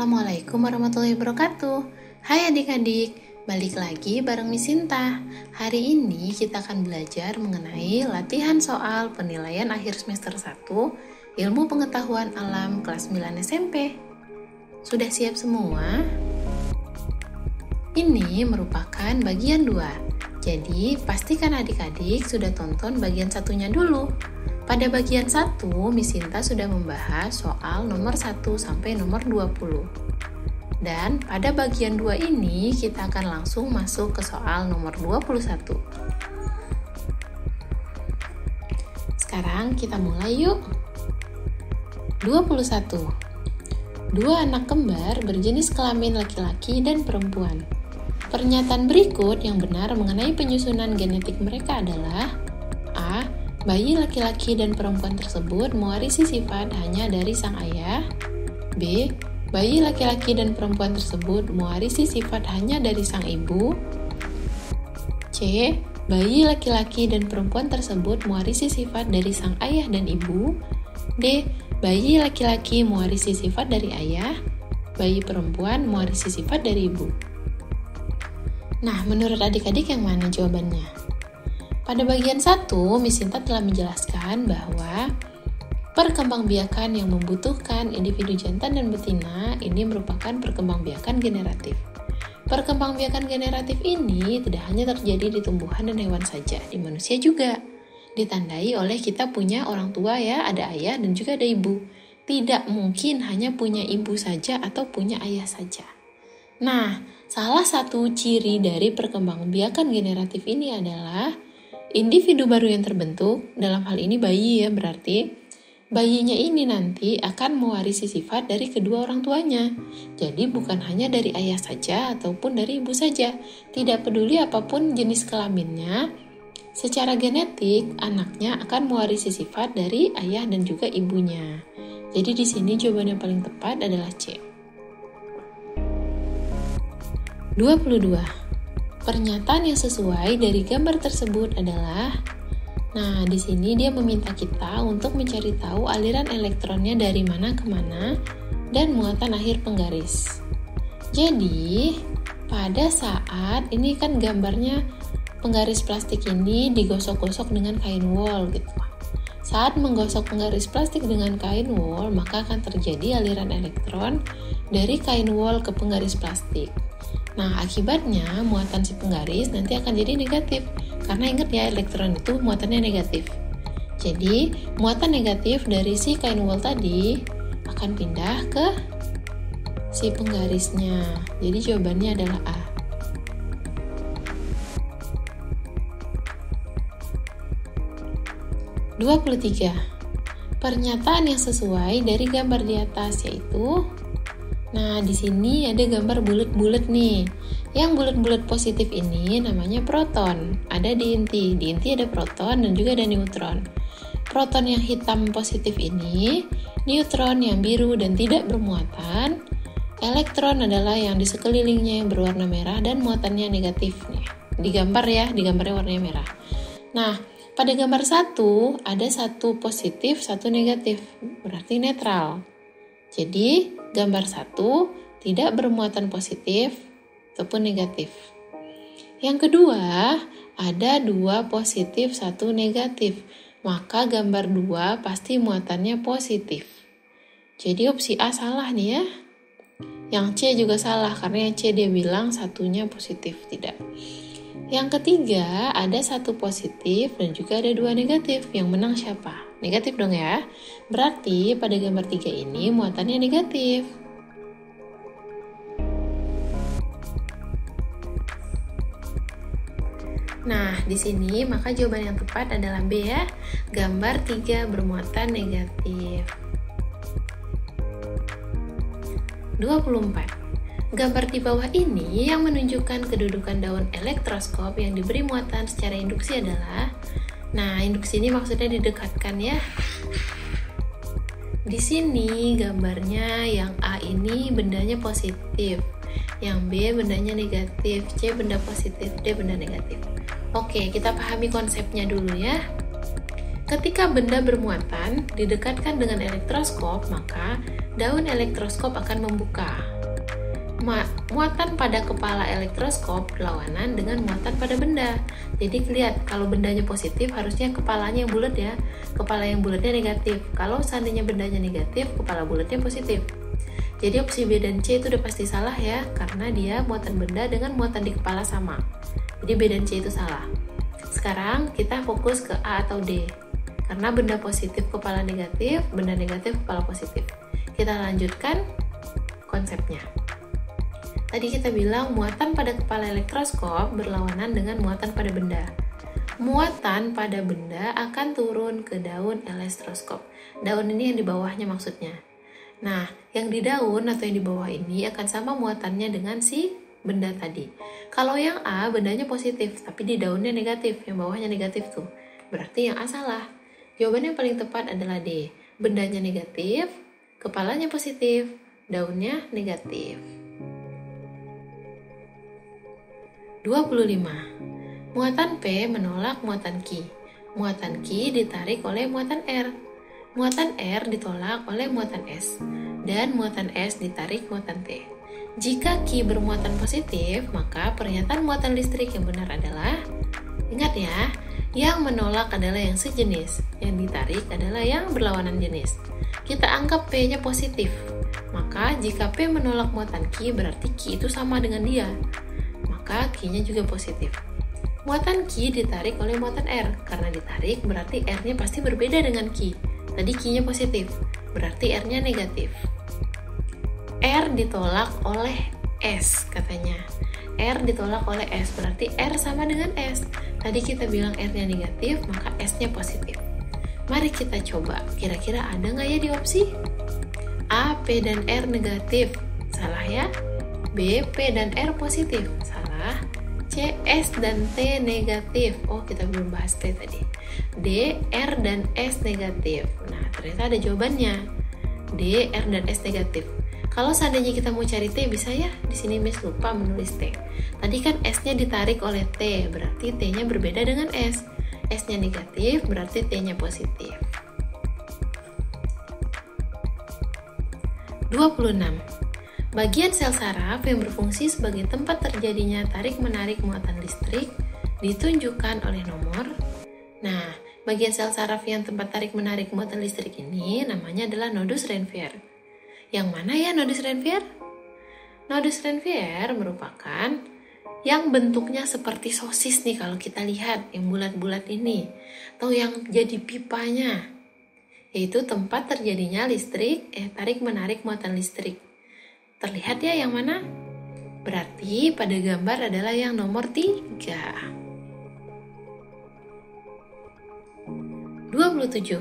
Assalamualaikum warahmatullahi wabarakatuh. Hai adik-adik, balik lagi bareng Miss Sinta. Hari ini kita akan belajar mengenai latihan soal penilaian akhir semester 1 Ilmu Pengetahuan Alam kelas 9 SMP. Sudah siap semua? Ini merupakan bagian 2. Jadi, pastikan adik-adik sudah tonton bagian satunya dulu. Pada bagian 1, Miss Sinta sudah membahas soal nomor 1 sampai nomor 20. Dan pada bagian 2 ini kita akan langsung masuk ke soal nomor 21. Sekarang kita mulai yuk. 21. Dua anak kembar berjenis kelamin laki-laki dan perempuan. Pernyataan berikut yang benar mengenai penyusunan genetik mereka adalah: A. Bayi laki-laki dan perempuan tersebut mewarisi sifat hanya dari sang ayah. B. Bayi laki-laki dan perempuan tersebut mewarisi sifat hanya dari sang ibu. C. Bayi laki-laki dan perempuan tersebut mewarisi sifat dari sang ayah dan ibu. D. Bayi laki-laki mewarisi sifat dari ayah. Bayi perempuan mewarisi sifat dari ibu. Nah, menurut adik-adik yang mana jawabannya? Pada bagian 1, Miss Sinta telah menjelaskan bahwa perkembangbiakan yang membutuhkan individu jantan dan betina ini merupakan perkembangbiakan generatif. Perkembangbiakan generatif ini tidak hanya terjadi di tumbuhan dan hewan saja, di manusia juga. Ditandai oleh kita punya orang tua ya, ada ayah dan juga ada ibu. Tidak mungkin hanya punya ibu saja atau punya ayah saja. Nah, salah satu ciri dari perkembangbiakan generatif ini adalah individu baru yang terbentuk, dalam hal ini bayi ya, berarti bayinya ini nanti akan mewarisi sifat dari kedua orang tuanya. Jadi bukan hanya dari ayah saja ataupun dari ibu saja. Tidak peduli apapun jenis kelaminnya, secara genetik anaknya akan mewarisi sifat dari ayah dan juga ibunya. Jadi di sini jawaban yang paling tepat adalah C. 22. Pernyataan yang sesuai dari gambar tersebut adalah, nah di sini dia meminta kita untuk mencari tahu aliran elektronnya dari mana ke mana dan muatan akhir penggaris. Jadi pada saat ini kan gambarnya penggaris plastik ini digosok-gosok dengan kain wol gitu. Saat menggosok penggaris plastik dengan kain wol, maka akan terjadi aliran elektron dari kain wol ke penggaris plastik. Nah, akibatnya muatan si penggaris nanti akan jadi negatif. Karena ingat ya, elektron itu muatannya negatif. Jadi, muatan negatif dari si kain wol tadi akan pindah ke si penggarisnya. Jadi, jawabannya adalah A. (23) Pernyataan yang sesuai dari gambar di atas yaitu, nah, di sini ada gambar bulat-bulat nih. Yang bulat-bulat positif ini namanya proton. Ada di inti. Di inti ada proton dan juga ada neutron. Proton yang hitam positif ini, neutron yang biru dan tidak bermuatan, elektron adalah yang di sekelilingnya yang berwarna merah dan muatannya negatif nih. Di gambar ya, di gambarnya warnanya merah. Nah, pada gambar 1 ada satu positif, satu negatif. Berarti netral. Jadi, gambar 1 tidak bermuatan positif ataupun negatif. Yang kedua, ada 2 positif, 1 negatif. Maka gambar 2 pasti muatannya positif. Jadi opsi A salah nih ya. Yang C juga salah karena yang C dia bilang satunya positif, tidak. Yang ketiga, ada 1 positif dan juga ada 2 negatif. Yang menang siapa? Negatif dong ya. Berarti pada gambar 3 ini muatannya negatif. Nah, di sini maka jawaban yang tepat adalah B ya. Gambar 3 bermuatan negatif. 24. Gambar di bawah ini yang menunjukkan kedudukan daun elektroskop yang diberi muatan secara induksi adalah, nah induksi ini maksudnya didekatkan ya. Di sini gambarnya yang A ini bendanya positif, yang B bendanya negatif, C benda positif, D benda negatif. Oke, kita pahami konsepnya dulu ya. Ketika benda bermuatan didekatkan dengan elektroskop, maka daun elektroskop akan membuka. muatan pada kepala elektroskop berlawanan dengan muatan pada benda. Jadi lihat, kalau bendanya positif harusnya kepalanya yang bulat ya. Kepala yang bulatnya negatif. Kalau seandainya bendanya negatif, kepala bulatnya positif. Jadi opsi B dan C itu udah pasti salah ya, karena dia muatan benda dengan muatan di kepala sama. Jadi B dan C itu salah. Sekarang kita fokus ke A atau D. Karena benda positif kepala negatif, benda negatif kepala positif. Kita lanjutkan konsepnya. Tadi kita bilang muatan pada kepala elektroskop berlawanan dengan muatan pada benda. Muatan pada benda akan turun ke daun elektroskop. Daun ini yang di bawahnya maksudnya. Nah, yang di daun atau yang di bawah ini akan sama muatannya dengan si benda tadi. Kalau yang A, bendanya positif, tapi di daunnya negatif, yang bawahnya negatif tuh. Berarti yang A salah. Jawaban yang paling tepat adalah D. Bendanya negatif, kepalanya positif, daunnya negatif. 25. Muatan P menolak muatan Q. Muatan Q ditarik oleh muatan R. Muatan R ditolak oleh muatan S. Dan muatan S ditarik muatan T. Jika Q bermuatan positif, maka pernyataan muatan listrik yang benar adalah, ingat ya, yang menolak adalah yang sejenis, yang ditarik adalah yang berlawanan jenis. Kita anggap P-nya positif. Maka jika P menolak muatan Q, berarti Q itu sama dengan dia. Maka Q-nya juga positif. Muatan Q ditarik oleh muatan R. Karena ditarik berarti R-nya pasti berbeda dengan Q. Tadi Q-nya positif, berarti R-nya negatif. R ditolak oleh S katanya. R ditolak oleh S, berarti R sama dengan S. Tadi kita bilang R-nya negatif, maka S-nya positif. Mari kita coba, kira-kira ada nggak ya di opsi? A, P, dan R negatif. Salah ya? B, P, dan R positif. Salah. C, S, dan T negatif. Oh, kita belum bahas T tadi. D, R, dan S negatif. Nah, ternyata ada jawabannya. D, R, dan S negatif. Kalau seandainya kita mau cari T, bisa ya? Di sini Miss lupa menulis T. Tadi kan S-nya ditarik oleh T, berarti T-nya berbeda dengan S. S-nya negatif, berarti T-nya positif. 26. Bagian sel saraf yang berfungsi sebagai tempat terjadinya tarik-menarik muatan listrik ditunjukkan oleh nomor. Nah, bagian sel saraf yang tempat tarik-menarik muatan listrik ini namanya adalah nodus Ranvier. Yang mana ya nodus Ranvier? Nodus Ranvier merupakan yang bentuknya seperti sosis nih kalau kita lihat, yang bulat-bulat ini, atau yang jadi pipanya, yaitu tempat terjadinya tarik-menarik muatan listrik. Terlihat ya yang mana? Berarti pada gambar adalah yang nomor 3. 27.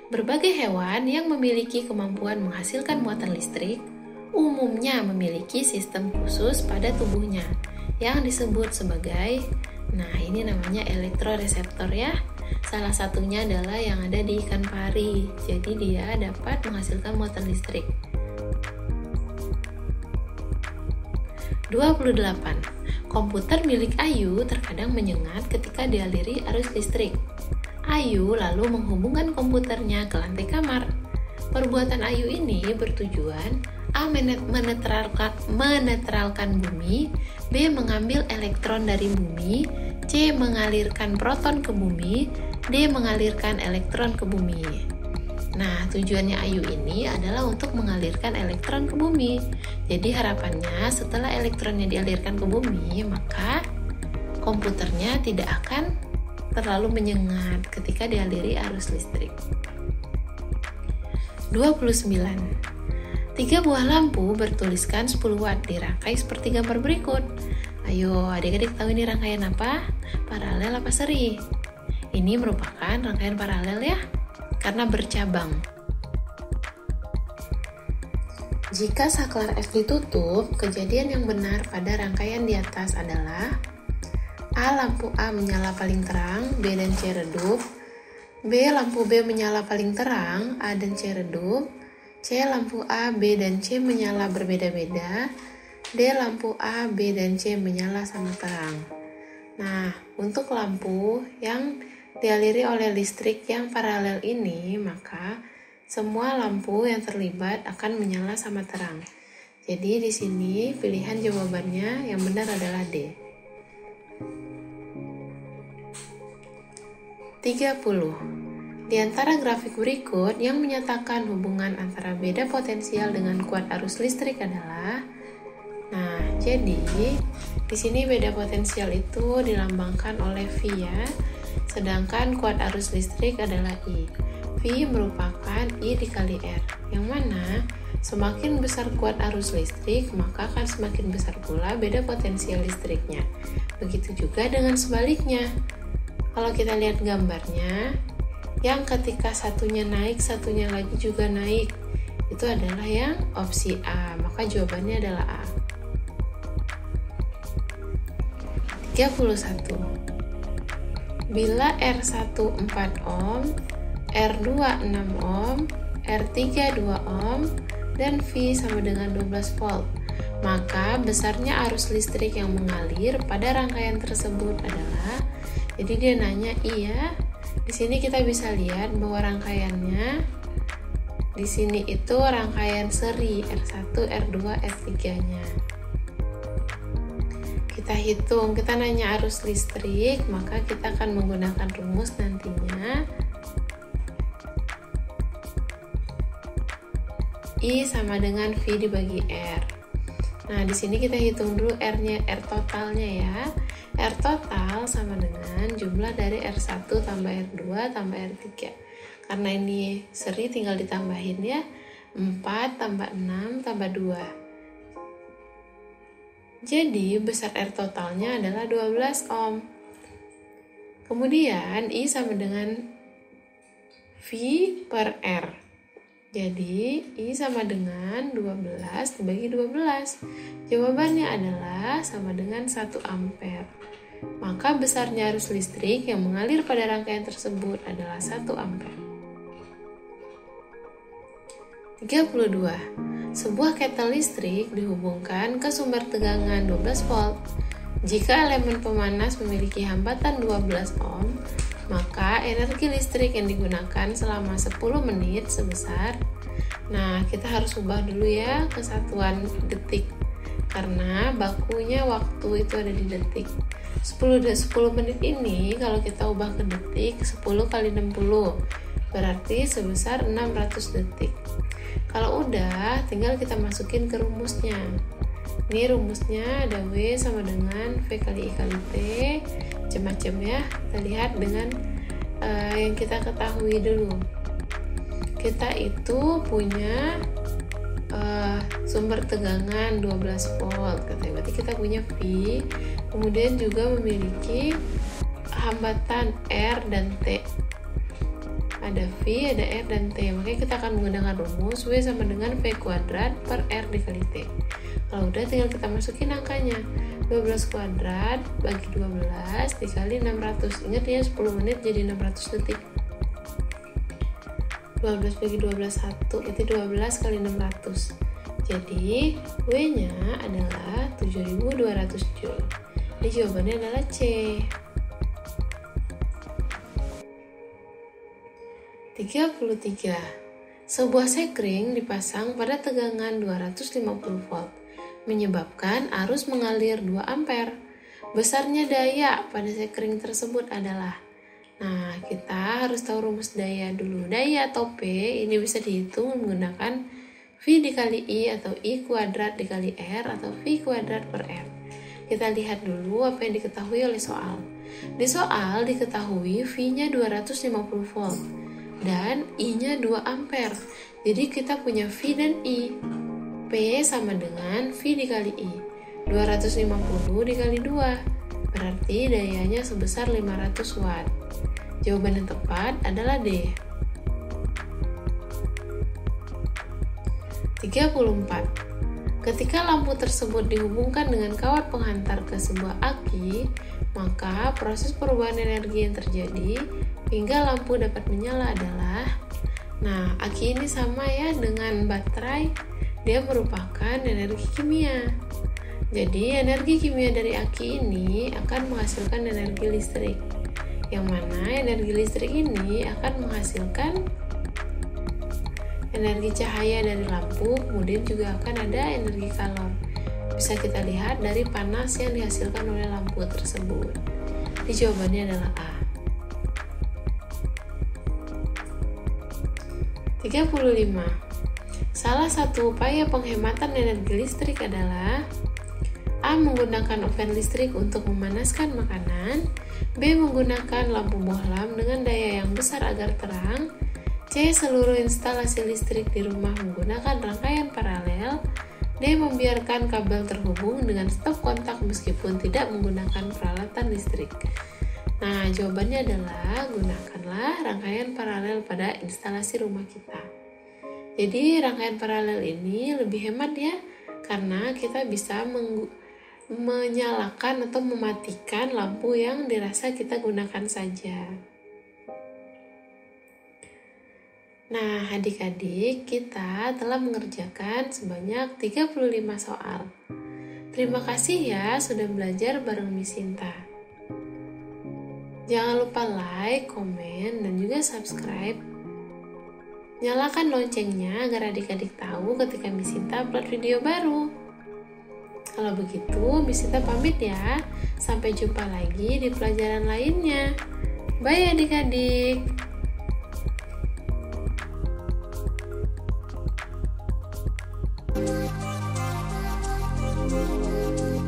Berbagai hewan yang memiliki kemampuan menghasilkan muatan listrik umumnya memiliki sistem khusus pada tubuhnya yang disebut sebagai, nah ini namanya elektroreseptor ya. Salah satunya adalah yang ada di ikan pari. Jadi dia dapat menghasilkan muatan listrik. 28. Komputer milik Ayu terkadang menyengat ketika dialiri arus listrik. Ayu lalu menghubungkan komputernya ke lantai kamar. Perbuatan Ayu ini bertujuan A. Menetralkan bumi, B. Mengambil elektron dari bumi, C. Mengalirkan proton ke bumi, D. Mengalirkan elektron ke bumi. Nah, tujuannya Ayu ini adalah untuk mengalirkan elektron ke bumi. Jadi harapannya setelah elektronnya dialirkan ke bumi, maka komputernya tidak akan terlalu menyengat ketika dialiri arus listrik. 29. 3 buah lampu bertuliskan 10 watt dirangkai seperti gambar berikut. Ayo, adik-adik tahu ini rangkaian apa? Paralel apa seri? Ini merupakan rangkaian paralel ya, karena bercabang. Jika saklar F ditutup, kejadian yang benar pada rangkaian di atas adalah A. Lampu A menyala paling terang, B dan C redup. B. Lampu B menyala paling terang, A dan C redup. C. Lampu A, B, dan C menyala berbeda-beda. D. Lampu A, B, dan C menyala sama terang. Nah, untuk lampu yang dialiri oleh listrik yang paralel ini, maka semua lampu yang terlibat akan menyala sama terang. Jadi di sini pilihan jawabannya yang benar adalah D. 30. Di antara grafik berikut yang menyatakan hubungan antara beda potensial dengan kuat arus listrik adalah. Nah, jadi di sini beda potensial itu dilambangkan oleh V ya. Sedangkan kuat arus listrik adalah I. V merupakan I dikali R. Yang mana semakin besar kuat arus listrik, maka akan semakin besar pula beda potensial listriknya. Begitu juga dengan sebaliknya. Kalau kita lihat gambarnya, yang ketika satunya naik, satunya lagi juga naik, itu adalah yang opsi A, maka jawabannya adalah A. 31. Bila R1 4 ohm, R2 6 ohm, R3 2 ohm, dan V sama dengan 12 volt, maka besarnya arus listrik yang mengalir pada rangkaian tersebut adalah. Jadi dia nanya iya. Di sini kita bisa lihat bahwa rangkaiannya di sini itu rangkaian seri R1, R2, R3-nya. Kita hitung, kita nanya arus listrik, maka kita akan menggunakan rumus nantinya. I sama dengan V dibagi R. Nah, di sini kita hitung dulu R-nya, R totalnya ya. R total sama dengan jumlah dari R1 tambah R2 tambah R3. Karena ini seri tinggal ditambahin ya. 4 tambah 6 tambah 2. Jadi besar R totalnya adalah 12 ohm. Kemudian I sama dengan V per R. Jadi I sama dengan 12 dibagi 12. Jawabannya adalah sama dengan 1 ampere. Maka besarnya arus listrik yang mengalir pada rangkaian tersebut adalah 1 ampere. 32. Sebuah ketel listrik dihubungkan ke sumber tegangan 12 volt. Jika elemen pemanas memiliki hambatan 12 ohm, maka energi listrik yang digunakan selama 10 menit sebesar. Nah, kita harus ubah dulu ya ke satuan detik. Karena bakunya waktu itu ada di detik. 10 menit ini kalau kita ubah ke detik, 10 kali 60. Berarti sebesar 600 detik. Kalau udah, tinggal kita masukin ke rumusnya. Ini rumusnya ada W sama dengan V kali I kali T. Macam-macam ya. Kita lihat dengan yang kita ketahui dulu. Kita itu punya sumber tegangan 12 volt. Berarti kita punya V. Kemudian juga memiliki hambatan R dan T. Ada V, ada R dan T. Makanya kita akan menggunakan rumus W sama dengan V kuadrat per R dikali T. Kalau udah tinggal kita masukin angkanya. 12 kuadrat bagi 12 dikali 600. Ingat ya 10 menit jadi 600 detik. 12 bagi 12 1 itu 12 kali 600. Jadi W-nya adalah 7200 Joule. Jadi jawabannya adalah C. 33. Sebuah sekring dipasang pada tegangan 250 volt, menyebabkan arus mengalir 2 ampere. Besarnya daya pada sekring tersebut adalah. Nah, kita harus tahu rumus daya dulu. Daya atau P ini bisa dihitung menggunakan V dikali I atau I kuadrat dikali R atau V kuadrat per R. Kita lihat dulu apa yang diketahui oleh soal. Di soal diketahui V-nya 250 volt dan I-nya 2 ampere. Jadi kita punya V dan I. P sama dengan V dikali I. 250 dikali 2. Berarti dayanya sebesar 500 watt. Jawaban yang tepat adalah D. 34. Ketika lampu tersebut dihubungkan dengan kawat penghantar ke sebuah aki, maka proses perubahan energi yang terjadi hingga lampu dapat menyala adalah. Nah, aki ini sama ya dengan baterai, dia merupakan energi kimia. Jadi, energi kimia dari aki ini akan menghasilkan energi listrik. Yang mana energi listrik ini akan menghasilkan energi cahaya dari lampu, kemudian juga akan ada energi kalor. Bisa kita lihat dari panas yang dihasilkan oleh lampu tersebut. Jadi jawabannya adalah A. 35. Salah satu upaya penghematan energi listrik adalah A. Menggunakan oven listrik untuk memanaskan makanan. B. Menggunakan lampu bohlam dengan daya yang besar agar terang. C. Seluruh instalasi listrik di rumah menggunakan rangkaian paralel. D. Membiarkan kabel terhubung dengan stop kontak meskipun tidak menggunakan peralatan listrik. Nah, jawabannya adalah gunakanlah rangkaian paralel pada instalasi rumah kita. Jadi, rangkaian paralel ini lebih hemat ya, karena kita bisa menyalakan atau mematikan lampu yang dirasa kita gunakan saja. Nah, adik-adik, kita telah mengerjakan sebanyak 35 soal. Terima kasih ya sudah belajar bareng Miss Sinta. Jangan lupa like, komen, dan juga subscribe. Nyalakan loncengnya agar adik-adik tahu ketika Miss Sinta upload video baru. Kalau begitu, Miss Sinta pamit ya. Sampai jumpa lagi di pelajaran lainnya. Bye adik-adik. Thank you.